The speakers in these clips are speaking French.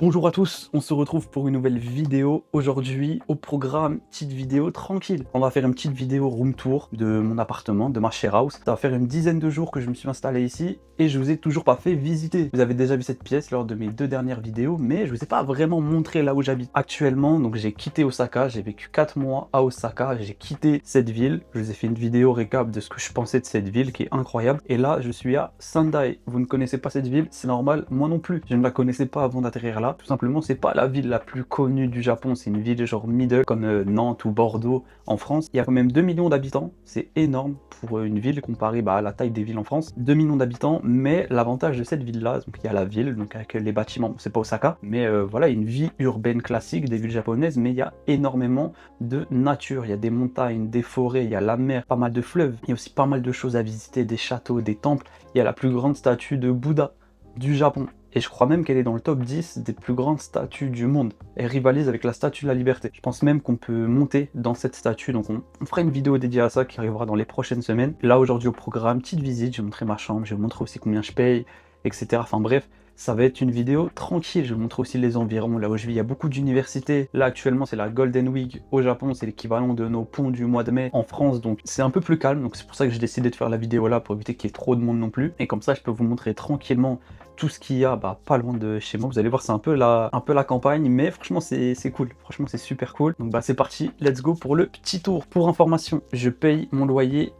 Bonjour à tous, on se retrouve pour une nouvelle vidéo. Aujourd'hui, au programme, petite vidéo tranquille. On va faire une petite vidéo room tour de mon appartement, de ma share house. Ça va faire une dizaine de jours que je me suis installé ici et je vous ai toujours pas fait visiter. Vous avez déjà vu cette pièce lors de mes deux dernières vidéos, mais je vous ai pas vraiment montré là où j'habite actuellement. Donc j'ai quitté Osaka, j'ai vécu 4 mois à Osaka, j'ai quitté cette ville. Je vous ai fait une vidéo récap de ce que je pensais de cette ville qui est incroyable. Et là, je suis à Sendai. Vous ne connaissez pas cette ville, c'est normal, moi non plus. Je ne la connaissais pas avant d'atterrir là. Tout simplement, c'est pas la ville la plus connue du Japon, c'est une ville genre middle comme Nantes ou Bordeaux en France. Il y a quand même 2 millions d'habitants, c'est énorme pour une ville comparée à la taille des villes en France. 2 millions d'habitants, mais l'avantage de cette ville-là, donc il y a la ville, donc avec les bâtiments, c'est pas Osaka, mais voilà, une vie urbaine classique des villes japonaises, mais il y a énormément de nature, il y a des montagnes, des forêts, il y a la mer, pas mal de fleuves, il y a aussi pas mal de choses à visiter, des châteaux, des temples, il y a la plus grande statue de Bouddha du Japon. Et je crois même qu'elle est dans le top 10 des plus grandes statues du monde. Elle rivalise avec la statue de la liberté. Je pense même qu'on peut monter dans cette statue, donc on fera une vidéo dédiée à ça qui arrivera dans les prochaines semaines. Là aujourd'hui au programme, petite visite, je vais montrer ma chambre, je vais vous montrer aussi combien je paye, etc. Enfin bref, ça va être une vidéo tranquille, je vais vous montrer aussi les environs, là où je vis, il y a beaucoup d'universités. Là actuellement c'est la Golden Week au Japon, c'est l'équivalent de nos ponts du mois de mai en France, donc c'est un peu plus calme, donc c'est pour ça que j'ai décidé de faire la vidéo là, pour éviter qu'il y ait trop de monde non plus. Et comme ça je peux vous montrer tranquillement tout ce qu'il y a pas loin de chez moi. Vous allez voir, c'est un peu la campagne, mais franchement c'est cool, franchement c'est super cool. Donc c'est parti, let's go pour le petit tour. Pour information, je paye mon loyer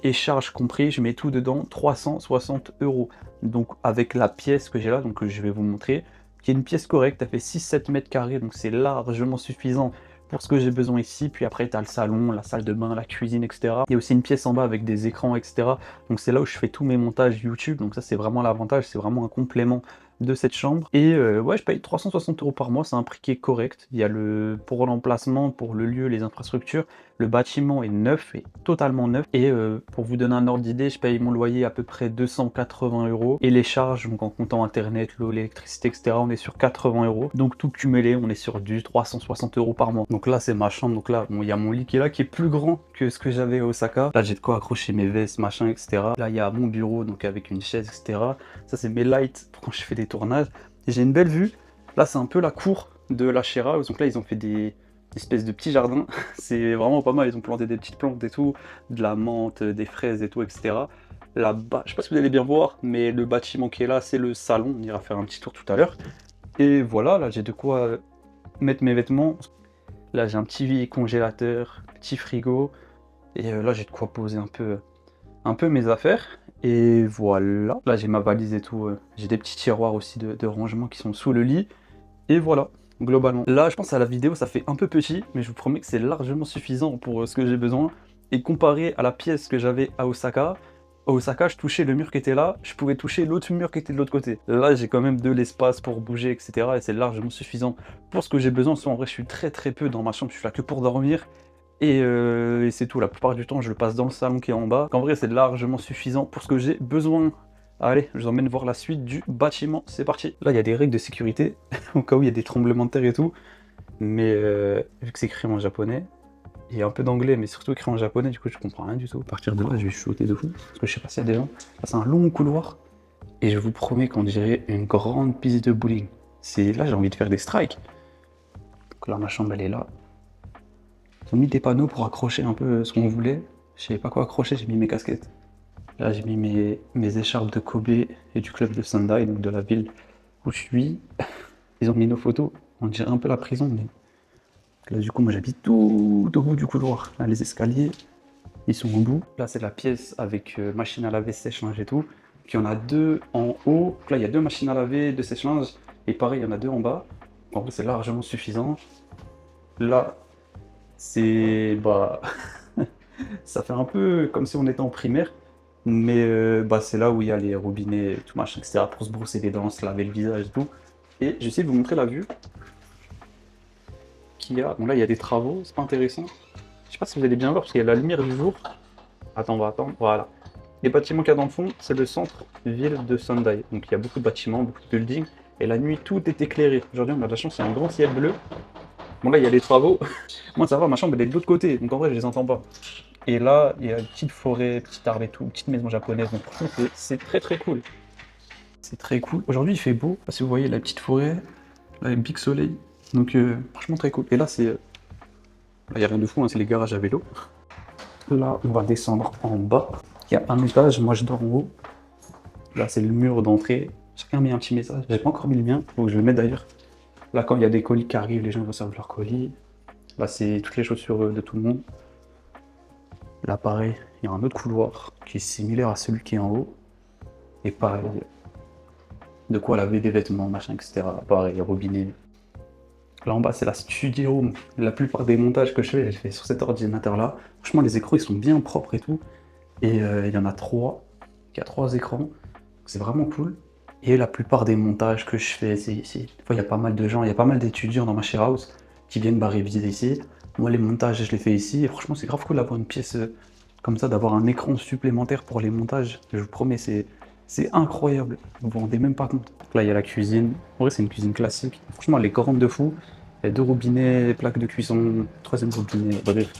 et charges compris, je mets tout dedans, 360 €. Donc avec la pièce que j'ai là, donc je vais vous montrer, qui est une pièce correcte, elle fait 6-7 mètres carrés, donc c'est largement suffisant pour ce que j'ai besoin ici. Puis après tu as le salon, la salle de bain, la cuisine, etc. Il y a aussi une pièce en bas avec des écrans, etc. Donc c'est là où je fais tous mes montages YouTube, donc ça c'est vraiment l'avantage, c'est vraiment un complément de cette chambre. Et ouais, je paye 360 € par mois, c'est un prix qui est correct. Il y a pour l'emplacement, pour le lieu, les infrastructures, le bâtiment est neuf, est totalement neuf. Et pour vous donner un ordre d'idée, je paye mon loyer à peu près 280 €. Et les charges, donc en comptant internet, l'eau, l'électricité, etc., on est sur 80 €. Donc tout cumulé, on est sur du 360 € par mois. Donc là, c'est ma chambre. Donc là, bon, il y a mon lit qui est là, qui est plus grand que ce que j'avais à Osaka. Là, j'ai de quoi accrocher mes vestes, machin, etc. Là, il y a mon bureau, donc avec une chaise, etc. Ça, c'est mes lights pour quand je fais des tournages. Et j'ai une belle vue. Là, c'est un peu la cour de la share house. Donc là, ils ont fait des espèces de petits jardins. C'est vraiment pas mal. Ils ont planté des petites plantes et tout, de la menthe, des fraises et tout, etc. Là-bas, je sais pas si vous allez bien voir, mais le bâtiment qui est là, c'est le salon. On ira faire un petit tour tout à l'heure. Et voilà, là, j'ai de quoi mettre mes vêtements. Là, j'ai un petit congélateur, petit frigo. Et là, j'ai de quoi poser un peu mes affaires. Et voilà, là j'ai ma valise et tout, j'ai des petits tiroirs aussi de rangement qui sont sous le lit. Et voilà, globalement. Là je pense à la vidéo, ça fait un peu petit, mais je vous promets que c'est largement suffisant pour ce que j'ai besoin. Et comparé à la pièce que j'avais à Osaka, je touchais le mur qui était là, je pouvais toucher l'autre mur qui était de l'autre côté. Là j'ai quand même de l'espace pour bouger, etc. Et c'est largement suffisant pour ce que j'ai besoin. Soit en vrai je suis très peu dans ma chambre, je suis là que pour dormir. Et c'est tout, la plupart du temps je le passe dans le salon qui est en bas. En vrai c'est largement suffisant pour ce que j'ai besoin. Allez, je vous emmène voir la suite du bâtiment, c'est parti. Là il y a des règles de sécurité, au cas où il y a des tremblements de terre et tout. Mais vu que c'est écrit en japonais, et un peu d'anglais, mais surtout écrit en japonais, du coup je comprends rien du tout. À partir de là je vais chuchoter de fou, parce que je sais pas s'il y a des gens. Là c'est un long couloir, et je vous promets qu'on dirait une grande piste de bowling. Là j'ai envie de faire des strikes. Donc là ma chambre elle est là. Ils ont mis des panneaux pour accrocher un peu ce qu'on voulait. Je savais pas quoi accrocher, j'ai mis mes casquettes. Là, j'ai mis mes écharpes de Kobe et du club de Sendai, donc de la ville où je suis. Ils ont mis nos photos. On dirait un peu la prison, mais là, du coup, moi, j'habite tout au bout du couloir. Là, les escaliers, ils sont au bout. Là, c'est la pièce avec machine à laver, sèche-linge et tout. Puis, il y en a deux en haut. Donc là, il y a deux machines à laver, deux sèche-linge. Et pareil, il y en a deux en bas. En vrai, c'est largement suffisant. Là, c'est ça fait un peu comme si on était en primaire, mais c'est là où il y a les robinets, tout machin, etc. pour se brosser les dents, se laver le visage et tout. Et j'essaie de vous montrer la vue qu'il y a. Bon là il y a des travaux, c'est pas intéressant. Je sais pas si vous allez bien voir parce qu'il y a la lumière du jour. Attends, on va attendre. Voilà. Les bâtiments qu'il y a dans le fond, c'est le centre-ville de Sendai. Donc il y a beaucoup de bâtiments, beaucoup de buildings. Et la nuit, tout est éclairé. Aujourd'hui, on a de la chance, il y a un grand ciel bleu. Bon là il y a les travaux. Moi ça va, ma chambre elle est de l'autre côté, donc en vrai je les entends pas. Et là il y a une petite forêt, petite arbre et tout, petite maison japonaise, donc franchement c'est très cool. C'est très cool. Aujourd'hui il fait beau, si vous voyez la petite forêt, Là, il y a Big Soleil. Donc, franchement, très cool. Et là, c'est. Là, il n'y a rien de fou, hein, c'est les garages à vélo. Là, on va descendre en bas. Il y a un étage, moi je dors en haut. Là, c'est le mur d'entrée. Chacun met un petit message. J'ai pas encore mis le mien, faut que je le mette d'ailleurs. Là, quand il y a des colis qui arrivent, les gens reçoivent leurs colis. Là, c'est toutes les chaussures de tout le monde. Là, pareil, il y a un autre couloir qui est similaire à celui qui est en haut. Et pareil, de quoi laver des vêtements, machin, etc. Pareil, robinet. Là en bas, c'est la studio room. La plupart des montages que je fais sur cet ordinateur-là. Franchement, les écrans, ils sont bien propres et tout. Et il y en a 3. Il y a 3 écrans. C'est vraiment cool. Et la plupart des montages que je fais, c'est ici. Des fois, il y a pas mal de gens, il y a pas mal d'étudiants dans ma share house qui viennent réviser ici. Moi, les montages, je les fais ici. Et franchement, c'est grave cool d'avoir une pièce comme ça, d'avoir un écran supplémentaire pour les montages. Je vous promets, c'est incroyable. Vous vous rendez même pas compte. Là, il y a la cuisine. En vrai, c'est une cuisine classique. Franchement, elle est grande de fou. Il y a 2 robinets, plaques de cuisson, 3e robinet. Bref,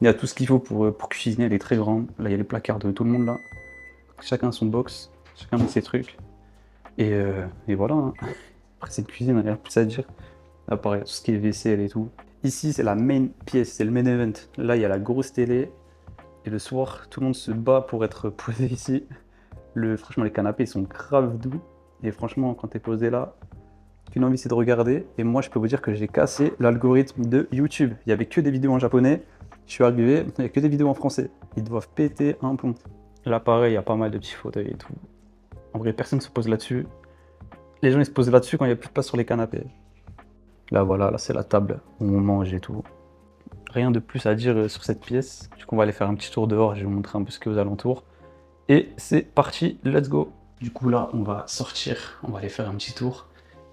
il y a tout ce qu'il faut pour cuisiner. Elle est très grande. Là, il y a les placards de tout le monde là. Chacun son box. Chacun met ses trucs. Et voilà. Hein. Après, cette cuisine, il n'y a plus à dire. Là, pareil, tout ce qui est vaisselle et tout. Ici, c'est la main pièce, c'est le main event. Là, il y a la grosse télé. Et le soir, tout le monde se bat pour être posé ici. Franchement, les canapés, ils sont grave doux. Et franchement, quand t'es posé là, qu'une envie, c'est de regarder. Et moi, je peux vous dire que j'ai cassé l'algorithme de YouTube. Il n'y avait que des vidéos en japonais. Je suis arrivé, il n'y a que des vidéos en français. Ils doivent péter un plomb. Là, pareil, il y a pas mal de petits fauteuils et tout. En vrai, personne ne se pose là-dessus. Les gens, ils se posent là-dessus quand il n'y a plus de place sur les canapés. Là, voilà, là, c'est la table où on mange et tout. Rien de plus à dire sur cette pièce. Du coup, on va aller faire un petit tour dehors. Je vais vous montrer un peu ce qu'il y a aux alentours. Et c'est parti, let's go. Du coup, là, on va sortir. On va aller faire un petit tour.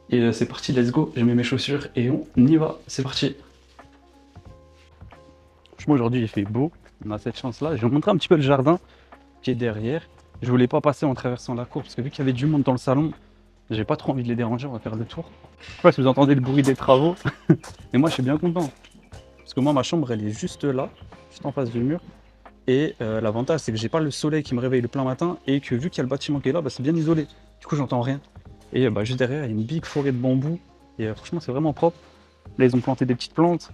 Et c'est parti, let's go. J'ai mis mes chaussures et on y va. C'est parti. Franchement, aujourd'hui, il fait beau. On a cette chance-là. Je vais vous montrer un petit peu le jardin qui est derrière. Je voulais pas passer en traversant la cour parce que vu qu'il y avait du monde dans le salon, j'ai pas trop envie de les déranger. On va faire le tour. Je sais pas si vous entendez le bruit des travaux. Mais moi, je suis bien content. Parce que moi, ma chambre, elle est juste là, juste en face du mur. Et l'avantage, c'est que j'ai pas le soleil qui me réveille le plein matin et que vu qu'il y a le bâtiment qui est là, bah, c'est bien isolé. Du coup, j'entends rien. Et juste derrière, il y a une big forêt de bambou. Et franchement, c'est vraiment propre. Là, ils ont planté des petites plantes.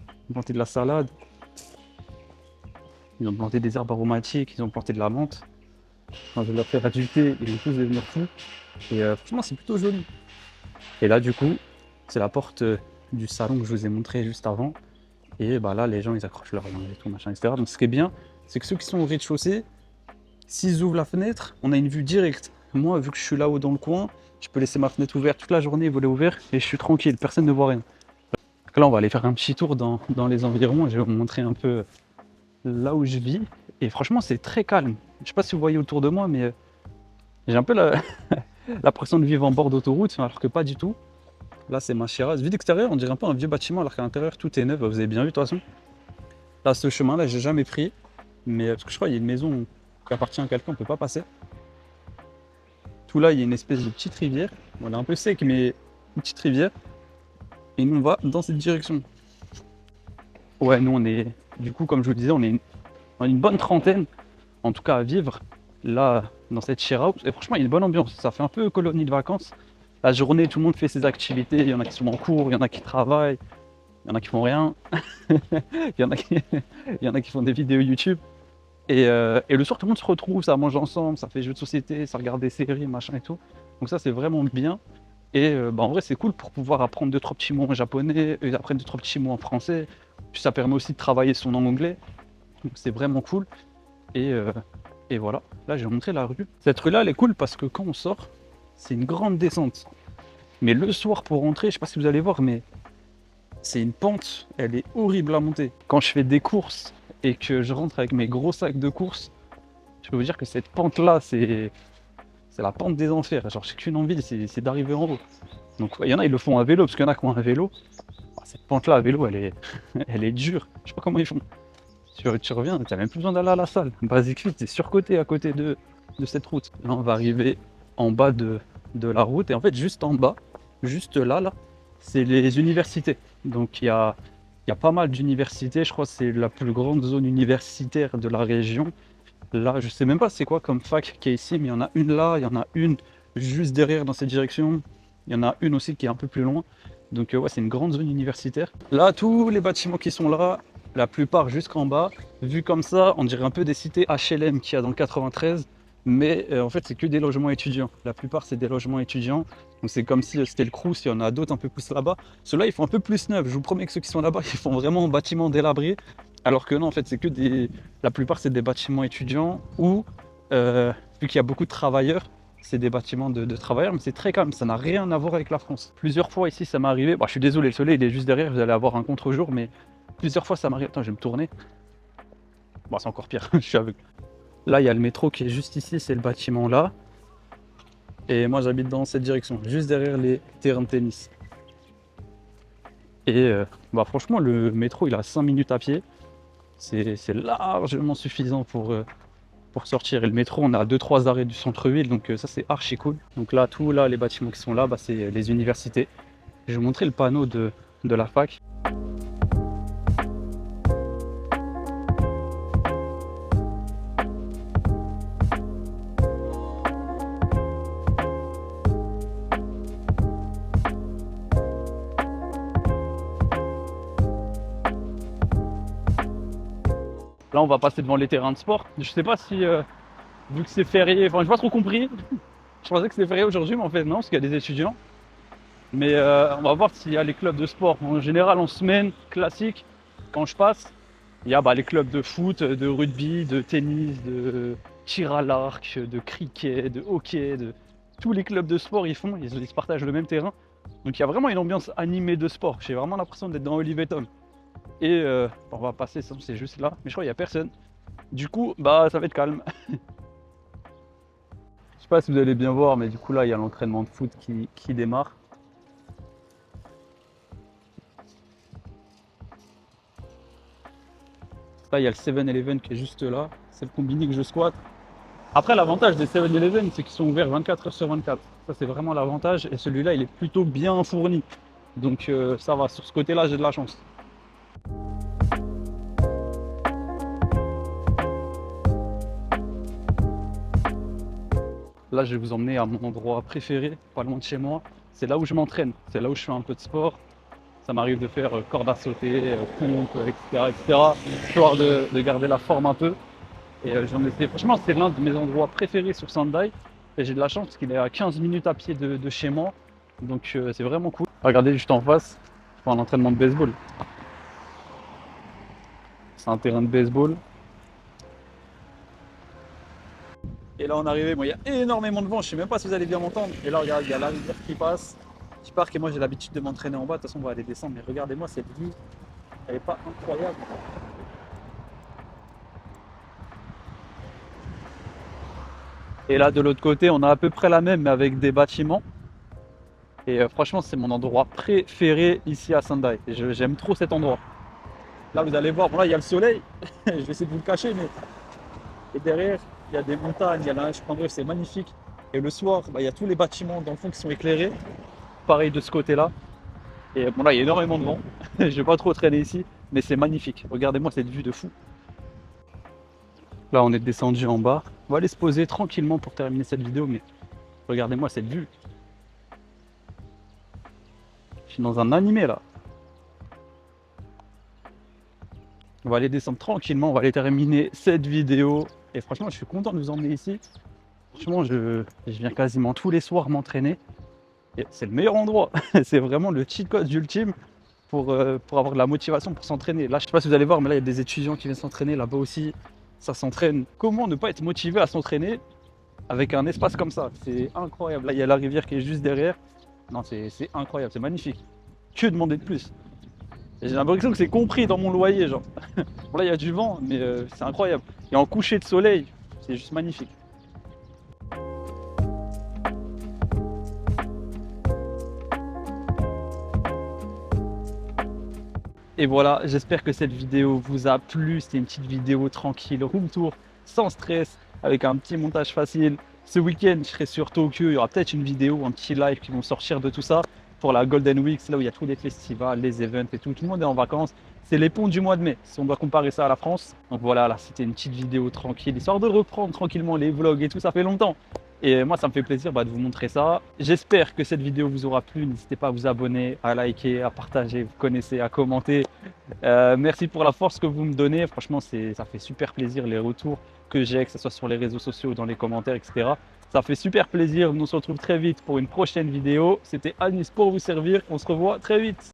Ils ont planté de la salade. Ils ont planté des herbes aromatiques. Ils ont planté de la menthe. Quand je vais leur faire adulter, ils vont tous devenir fous. Et franchement, c'est plutôt joli. Et là, du coup, c'est la porte du salon que je vous ai montré juste avant. Et bah là, les gens, ils accrochent leur linge et tout, machin, etc. Donc ce qui est bien, c'est que ceux qui sont au rez-de-chaussée, s'ils ouvrent la fenêtre, on a une vue directe. Moi, vu que je suis là-haut dans le coin, je peux laisser ma fenêtre ouverte toute la journée, voler ouvert, et je suis tranquille, personne ne voit rien. Donc là, on va aller faire un petit tour dans les environs, et je vais vous montrer un peu là où je vis. Et franchement, c'est très calme. Je sais pas si vous voyez autour de moi, mais j'ai un peu l'impression de vivre en bord d'autoroute, alors que pas du tout. Là, c'est ma Shiraz. Vue d'extérieur, on dirait un peu un vieux bâtiment, alors qu'à l'intérieur, tout est neuf. Vous avez bien vu, de toute façon. Là, ce chemin-là, j'ai jamais pris. Mais parce que je crois qu'il y a une maison qui appartient à quelqu'un, on peut pas passer. Tout là, il y a une espèce de petite rivière. Bon, elle est un peu sec, mais une petite rivière. Et nous, on va dans cette direction. Ouais, nous, on est. Du coup, comme je vous le disais, on est une bonne trentaine, en tout cas à vivre là, dans cette share house. Et franchement, il y a une bonne ambiance. Ça fait un peu colonie de vacances. La journée, tout le monde fait ses activités. Il y en a qui sont en cours, il y en a qui travaillent, il y en a qui font rien. il y en a qui font des vidéos YouTube. Et le soir, tout le monde se retrouve, ça mange ensemble, ça fait jeux de société, ça regarde des séries, machin et tout. Donc ça, c'est vraiment bien. Et en vrai, c'est cool pour pouvoir apprendre 2-3 petits mots en japonais, et apprendre 2-3 petits mots en français. Puis ça permet aussi de travailler son anglais. Donc c'est vraiment cool. Et voilà, là, je vais vous montrer la rue. Cette rue-là, elle est cool parce que quand on sort, c'est une grande descente. Mais le soir, pour rentrer, je sais pas si vous allez voir, mais c'est une pente, elle est horrible à monter. Quand je fais des courses et que je rentre avec mes gros sacs de courses, je peux vous dire que cette pente-là, c'est la pente des enfers. Genre, j'ai qu'une envie, c'est d'arriver en haut. Donc, il y en a, ils le font à vélo, parce qu'il y en a qui ont un vélo. Cette pente-là à vélo, elle est dure. Je sais pas comment ils font. Tu reviens, tu n'as même plus besoin d'aller à la salle. Basic Fit, c'est surcoté à côté de cette route. Là, on va arriver en bas de la route. Et en fait, juste en bas, juste là, c'est les universités. Donc, il y a pas mal d'universités. Je crois que c'est la plus grande zone universitaire de la région. Là, je sais même pas c'est quoi comme fac qui est ici, mais il y en a une là, il y en a une juste derrière dans cette direction. Il y en a une aussi qui est un peu plus loin. Donc ouais, c'est une grande zone universitaire. Là, tous les bâtiments qui sont là, la plupart jusqu'en bas, vu comme ça, on dirait un peu des cités HLM qu'il y a dans le 93. Mais en fait, c'est que des logements étudiants. La plupart, c'est des logements étudiants. Donc c'est comme si c'était le Crous, il y en a d'autres un peu plus là-bas. Ceux-là, ils font un peu plus neuf. Je vous promets que ceux qui sont là-bas, ils font vraiment un bâtiment délabré. Alors que non, en fait, c'est que des... La plupart, c'est des bâtiments étudiants où, vu qu'il y a beaucoup de travailleurs, c'est des bâtiments de travailleurs, mais c'est très calme, ça n'a rien à voir avec la France. Plusieurs fois ici, ça m'est arrivé. Bon, je suis désolé, le soleil il est juste derrière, vous allez avoir un contre-jour, mais plusieurs fois ça m'arrive. Attends, je vais me tourner. Bon, c'est encore pire, je suis aveugle. Là, il y a le métro qui est juste ici, c'est le bâtiment là. Et moi, j'habite dans cette direction, juste derrière les terrains de tennis. Et bah, franchement, le métro, il a 5 minutes à pied. C'est largement suffisant pour sortir. Et le métro, on a 2-3 arrêts du centre-ville, donc ça, c'est archi cool. Donc là, tous là, les bâtiments qui sont là, bah, c'est les universités. Je vais vous montrer le panneau de la fac. Là, on va passer devant les terrains de sport. Je sais pas si, vu que c'est férié, enfin, j'ai pas trop compris. Je pensais que c'était férié aujourd'hui, mais en fait, non, parce qu'il y a des étudiants. Mais on va voir s'il y a les clubs de sport. En général, en semaine classique, quand je passe, il y a les clubs de foot, de rugby, de tennis, de tir à l'arc, de cricket, de hockey. Tous les clubs de sport, ils se partagent le même terrain. Donc il y a vraiment une ambiance animée de sport. J'ai vraiment l'impression d'être dans Oliveton. Et on va passer, c'est juste là. Mais je crois qu'il n'y a personne. Du coup, bah ça va être calme. Je sais pas si vous allez bien voir, mais du coup là, il y a l'entraînement de foot qui démarre. Là, il y a le 7-Eleven qui est juste là. C'est le combiné que je squatte. Après, l'avantage des 7-Eleven, c'est qu'ils sont ouverts 24 heures sur 24. Ça, c'est vraiment l'avantage. Et celui-là, il est plutôt bien fourni. Donc, ça va. Sur ce côté-là, j'ai de la chance. Là, je vais vous emmener à mon endroit préféré, pas loin de chez moi. C'est là où je m'entraîne. C'est là où je fais un peu de sport. Ça m'arrive de faire corde à sauter, pompe, etc. Histoire de garder la forme un peu. Et franchement, c'est l'un de mes endroits préférés sur Sendai. Et j'ai de la chance parce qu'il est à 15 minutes à pied de chez moi. Donc c'est vraiment cool. Regardez juste en face, je fais un entraînement de baseball. C'est un terrain de baseball. Et là on est arrivé, il y a énormément de vent, je sais même pas si vous allez bien m'entendre. Et là regarde, il y a la rivière qui passe. Je parque et moi j'ai l'habitude de m'entraîner en bas, de toute façon on va aller descendre. Mais regardez-moi cette vue, elle est pas incroyable. Et là de l'autre côté, on a à peu près la même mais avec des bâtiments. Et franchement, c'est mon endroit préféré ici à Sendai. J'aime trop cet endroit. Là, vous allez voir, bon, là, il y a le soleil. Je vais essayer de vous le cacher, mais et derrière, il y a des montagnes, il y a la neige. Bref, c'est magnifique. Et le soir, il y a tous les bâtiments dans le fond qui sont éclairés. Pareil de ce côté-là. Et bon, là, il y a énormément de vent. Je ne vais pas trop traîner ici, mais c'est magnifique. Regardez-moi cette vue de fou. Là, on est descendu en bas. On va aller se poser tranquillement pour terminer cette vidéo, mais regardez-moi cette vue. Je suis dans un animé là. On va aller descendre tranquillement, on va aller terminer cette vidéo. Et franchement, je suis content de vous emmener ici. Franchement, je viens quasiment tous les soirs m'entraîner. Et c'est le meilleur endroit. C'est vraiment le cheat code ultime pour avoir de la motivation pour s'entraîner. Là, je sais pas si vous allez voir, mais là, il y a des étudiants qui viennent s'entraîner. Là-bas aussi, ça s'entraîne. Comment ne pas être motivé à s'entraîner avec un espace comme ça? C'est incroyable. Là, il y a la rivière qui est juste derrière. Non, c'est incroyable, c'est magnifique. Que demander de plus? J'ai l'impression que c'est compris dans mon loyer, genre. Bon, là, il y a du vent, mais c'est incroyable. Et en coucher de soleil, c'est juste magnifique. Et voilà, j'espère que cette vidéo vous a plu. C'était une petite vidéo tranquille, room tour, sans stress, avec un petit montage facile. Ce week-end, je serai sur Tokyo. Il y aura peut-être une vidéo, un petit live qui vont sortir de tout ça pour la Golden Week. C'est là où il y a tous les festivals, les events et tout. Tout le monde est en vacances. C'est les ponts du mois de mai, si on doit comparer ça à la France. Donc voilà, là, c'était une petite vidéo tranquille, histoire de reprendre tranquillement les vlogs et tout. Ça fait longtemps. Et moi, ça me fait plaisir de vous montrer ça. J'espère que cette vidéo vous aura plu. N'hésitez pas à vous abonner, à liker, à partager, vous connaissez, à commenter. Merci pour la force que vous me donnez. Franchement, ça fait super plaisir les retours que j'ai, que ce soit sur les réseaux sociaux, dans les commentaires, etc. Ça fait super plaisir. On se retrouve très vite pour une prochaine vidéo. C'était Anis pour vous servir. On se revoit très vite.